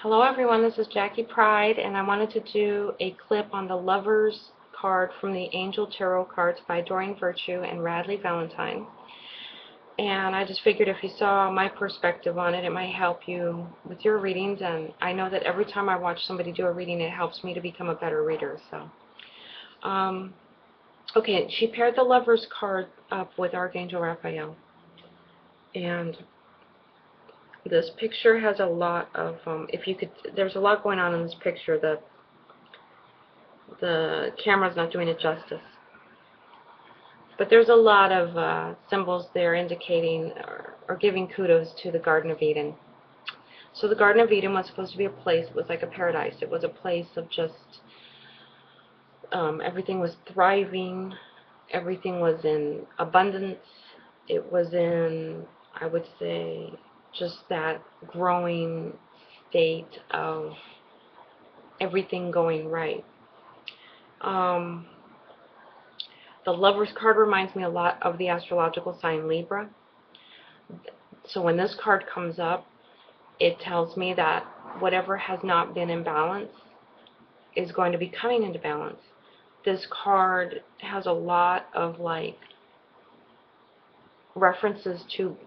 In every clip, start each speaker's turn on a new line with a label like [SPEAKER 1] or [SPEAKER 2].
[SPEAKER 1] Hello everyone, this is Jackie Pride, and I wanted to do a clip on the Lovers card from the Angel Tarot cards by Doreen and Radleigh Valentine. And I just figured if you saw my perspective on it, it might help you with your readings, and I know that every time I watch somebody do a reading, it helps me to become a better reader. Okay, she paired the Lovers card up with Archangel Raphael, and this picture has a lot of, there's a lot going on in this picture. The camera's not doing it justice. But there's a lot of symbols there indicating or giving kudos to the Garden of Eden. So the Garden of Eden was supposed to be a place, it was like a paradise. It was a place of just, everything was thriving, everything was in abundance. It was in, I would say, just that growing state of everything going right. The Lover's card reminds me a lot of the astrological sign Libra. So when this card comes up, it tells me that whatever has not been in balance is going to be coming into balance. This card has a lot of references to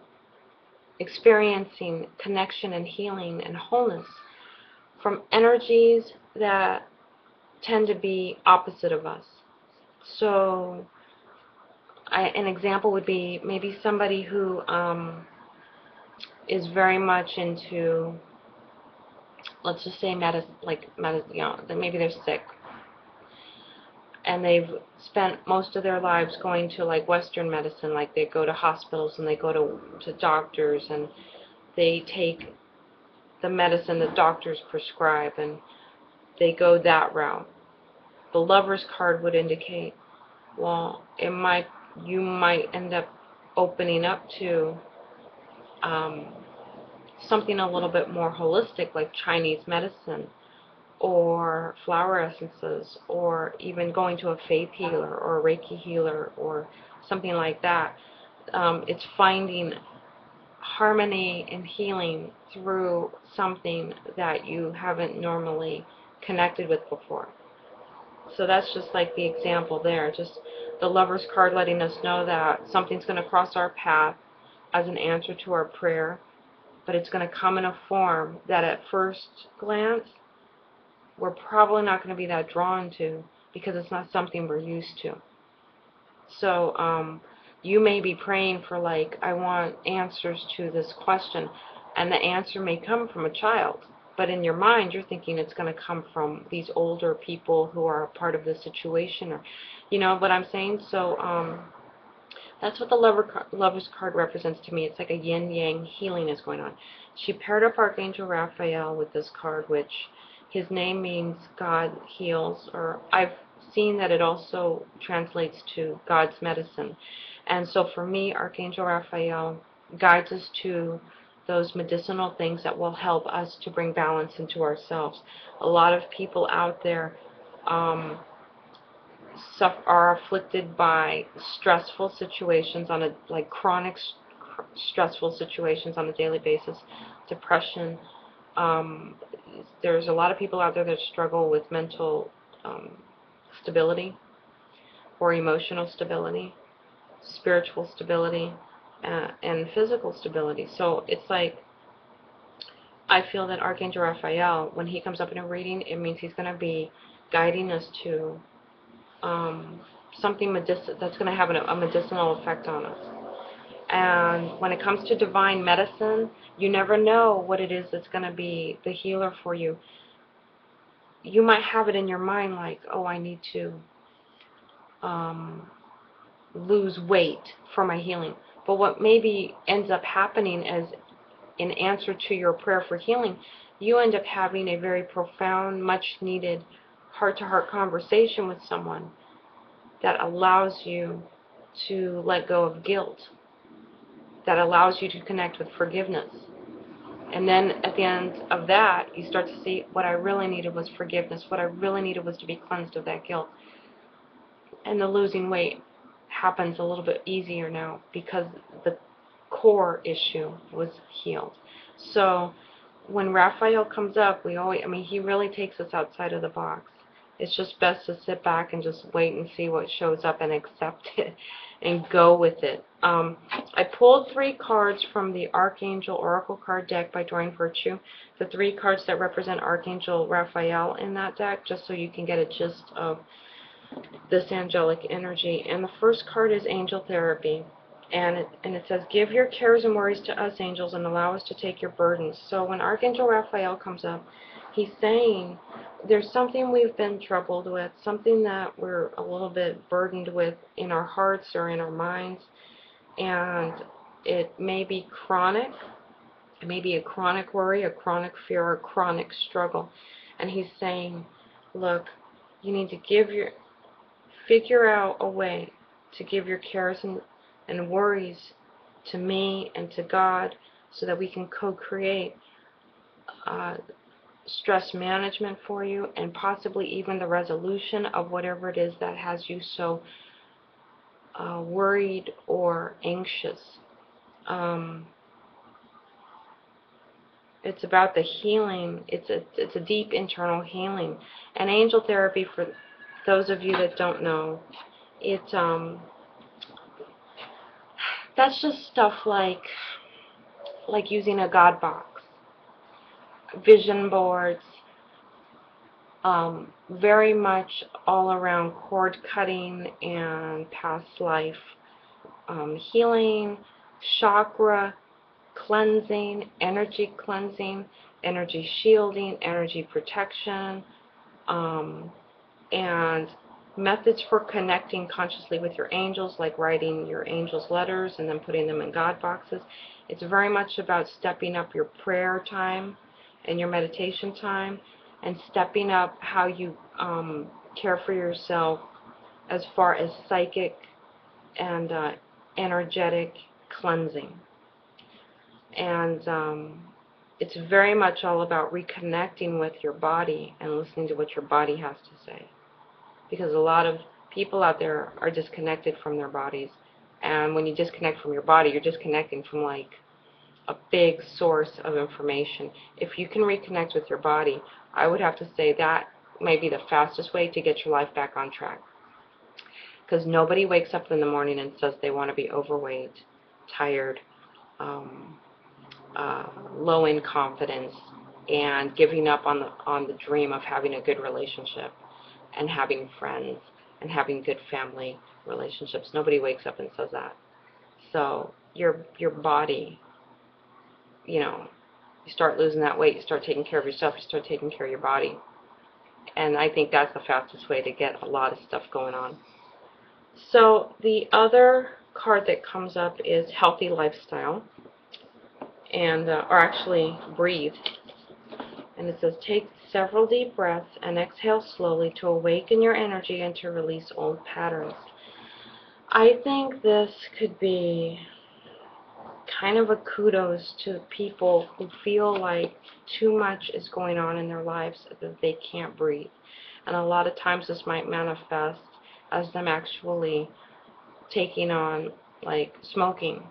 [SPEAKER 1] experiencing connection and healing and wholeness from energies that tend to be opposite of us. So an example would be maybe somebody who is very much into, let's just say, maybe they're sick, and they've spent most of their lives going to Western medicine, like they go to hospitals and they go to doctors and they take the medicine that doctors prescribe and they go that route. The Lover's card would indicate, well, you might end up opening up to something a little bit more holistic, like Chinese medicine or flower essences, or even going to a faith healer or a Reiki healer or something like that. It's finding harmony and healing through something that you haven't normally connected with before. So that's just like the example there. Just the Lover's card letting us know that something's going to cross our path as an answer to our prayer, but it's going to come in a form that at first glance we're probably not going to be that drawn to because it's not something we're used to. So you may be praying for, I want answers to this question, and the answer may come from a child. But in your mind, you're thinking it's going to come from these older people who are a part of the situation, or, you know what I'm saying? So that's what the Lover's card represents to me. It's like a yin-yang healing is going on. She paired up Archangel Raphael with this card, which his name means God heals, or I've seen that it also translates to God's medicine. And so for me, Archangel Raphael guides us to those medicinal things that will help us to bring balance into ourselves. A lot of people out there are afflicted by stressful situations chronic stressful situations on a daily basis, depression. There's a lot of people out there that struggle with mental stability or emotional stability, spiritual stability, and physical stability. So it's like, I feel that Archangel Raphael, when he comes up in a reading, it means he's going to be guiding us to something that's going to have a medicinal effect on us. And when it comes to divine medicine, you never know what it is that's going to be the healer for you. You might have it in your mind like, oh, I need to lose weight for my healing. But what maybe ends up happening is, in answer to your prayer for healing, you end up having a very profound, much needed heart-to-heart conversation with someone that allows you to let go of guilt, that allows you to connect with forgiveness. And then at the end of that, you start to see, what I really needed was forgiveness. What I really needed was to be cleansed of that guilt. And the losing weight happens a little bit easier now because the core issue was healed. So when Raphael comes up, we always, I mean, he really takes us outside of the box. It's just best to sit back and just wait and see what shows up and accept it and go with it. I pulled 3 cards from the Archangel Oracle card deck by Doreen Virtue, the 3 cards that represent Archangel Raphael in that deck, just so you can get a gist of this angelic energy. And the first card is Angel Therapy. And it says, give your cares and worries to us, angels, and allow us to take your burdens. So when Archangel Raphael comes up, he's saying there's something we've been troubled with, something that we're a little bit burdened with in our hearts or in our minds, and it may be chronic. It may be a chronic worry, a chronic fear, or a chronic struggle. And he's saying, look, you need to figure out a way to give your cares and worries to me and to God, so that we can co-create stress management for you, and possibly even the resolution of whatever it is that has you so worried or anxious. It's about the healing. It's a deep internal healing. And angel therapy, for those of you that don't know, that's just stuff like using a God box, vision boards, very much all around cord cutting and past life healing, chakra cleansing, energy shielding, energy protection, and methods for connecting consciously with your angels, like writing your angels letters and then putting them in God boxes. It's very much about stepping up your prayer time and your meditation time, and stepping up how you care for yourself as far as psychic and energetic cleansing. And it's very much all about reconnecting with your body and listening to what your body has to say. Because a lot of people out there are disconnected from their bodies. And when you disconnect from your body, you're disconnecting from like a big source of information. If you can reconnect with your body, I would have to say that may be the fastest way to get your life back on track. Because nobody wakes up in the morning and says they want to be overweight, tired, low in confidence, and giving up on the dream of having a good relationship and having friends and having good family relationships. Nobody wakes up and says that. So your body, you start losing that weight, you start taking care of yourself, you start taking care of your body. And I think that's the fastest way to get a lot of stuff going on. So the other card that comes up is Healthy Lifestyle, and or actually Breathe. And it says, take several deep breaths and exhale slowly to awaken your energy and to release old patterns. I think this could be kind of a kudos to people who feel like too much is going on in their lives that they can't breathe. And a lot of times this might manifest as them actually taking on like smoking,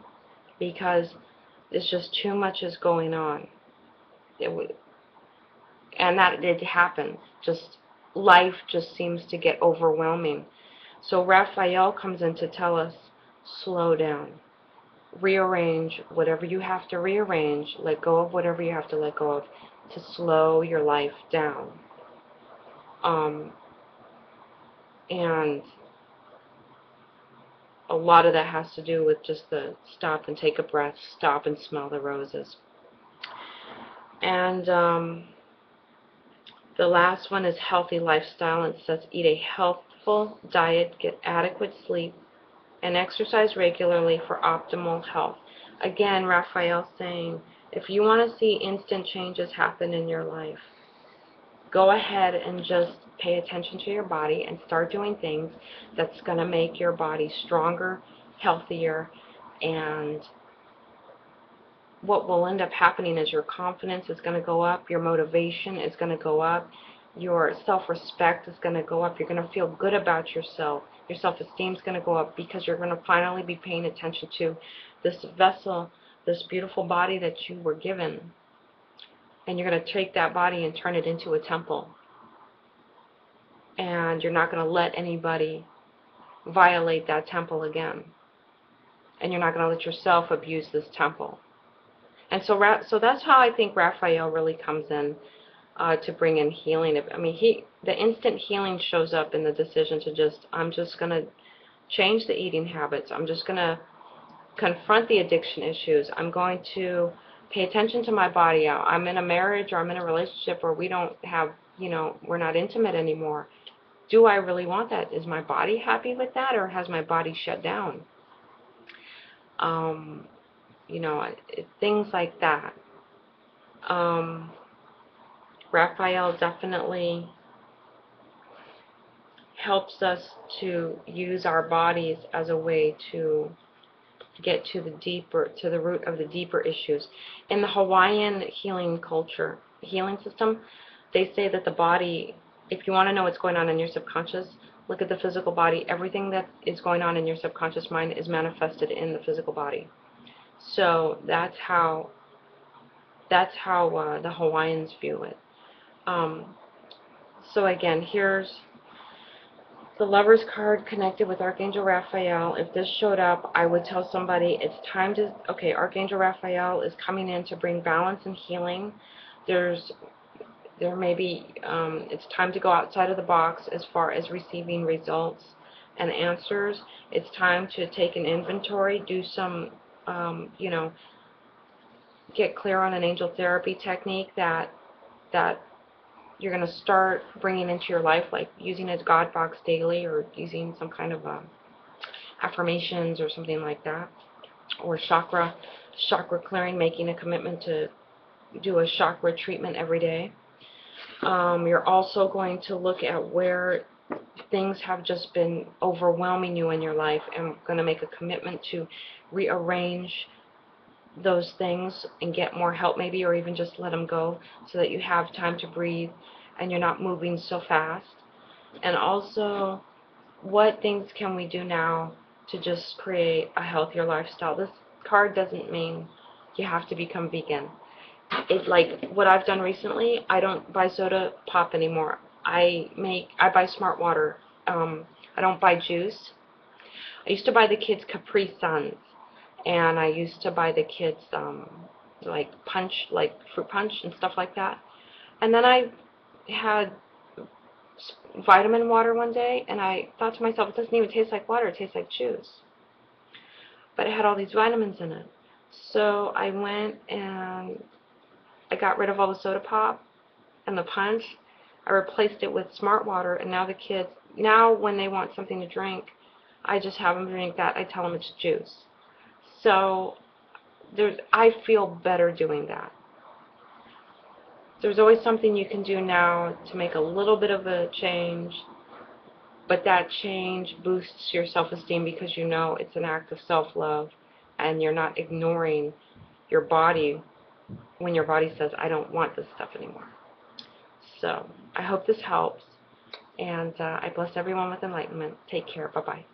[SPEAKER 1] because it's just too much is going on. And that did happen. Just life just seems to get overwhelming. So Raphael comes in to tell us, slow down. Rearrange whatever you have to rearrange. Let go of whatever you have to let go of to slow your life down. And a lot of that has to do with just the stop and take a breath, stop and smell the roses. And the last one is Healthy Lifestyle. It says, eat a healthful diet, get adequate sleep, and exercise regularly for optimal health. Again, Raphael's saying, if you want to see instant changes happen in your life, go ahead and just pay attention to your body and start doing things that's going to make your body stronger, healthier, and what will end up happening is your confidence is going to go up, your motivation is going to go up, your self-respect is going to go up, you're going to feel good about yourself, your self-esteem is going to go up, because you're going to finally be paying attention to this vessel, this beautiful body that you were given. and you're going to take that body and turn it into a temple. And you're not going to let anybody violate that temple again. And you're not going to let yourself abuse this temple. And so that's how I think Raphael really comes in to bring in healing. I mean, the instant healing shows up in the decision to I'm just going to change the eating habits. I'm just going to confront the addiction issues. I'm going to pay attention to my body. I'm in a marriage or I'm in a relationship where we don't have, we're not intimate anymore. Do I really want that? Is my body happy with that, or has my body shut down? Things like that. Raphael definitely helps us to use our bodies as a way to get to the root of the deeper issues. In the Hawaiian healing culture, healing system, they say that the body, if you want to know what's going on in your subconscious, look at the physical body. Everything that is going on in your subconscious mind is manifested in the physical body. So that's how the Hawaiians view it. So again, here's the Lover's card connected with Archangel Raphael. If this showed up, I would tell somebody it's time to, okay, Archangel Raphael is coming in to bring balance and healing. It's time to go outside of the box as far as receiving results and answers. It's time to take an inventory, do some, get clear on an angel therapy technique that you're going to start bringing into your life, like using a God box daily, or using some kind of affirmations or something like that, or chakra clearing, making a commitment to do a chakra treatment every day. You're also going to look at where things have just been overwhelming you in your life, and going to make a commitment to rearrange those things and get more help maybe, or even just let them go so that you have time to breathe and you're not moving so fast. And also, what things can we do now to just create a healthier lifestyle? This card doesn't mean you have to become vegan. It's like what I've done recently, I don't buy soda pop anymore. I buy smart water. I don't buy juice. I used to buy the kids Capri Suns, and I used to buy the kids like fruit punch and stuff like that. And then I had vitamin water one day, and I thought to myself, it doesn't even taste like water, it tastes like juice. But it had all these vitamins in it. So I went and I got rid of all the soda pop and the punch. I replaced it with smart water, and now the kids, when they want something to drink, I just have them drink that. I tell them it's juice. So I feel better doing that. There's always something you can do now to make a little bit of a change, but that change boosts your self-esteem because it's an act of self-love, and you're not ignoring your body when your body says, I don't want this stuff anymore. So I hope this helps, and I bless everyone with enlightenment. Take care. Bye-bye.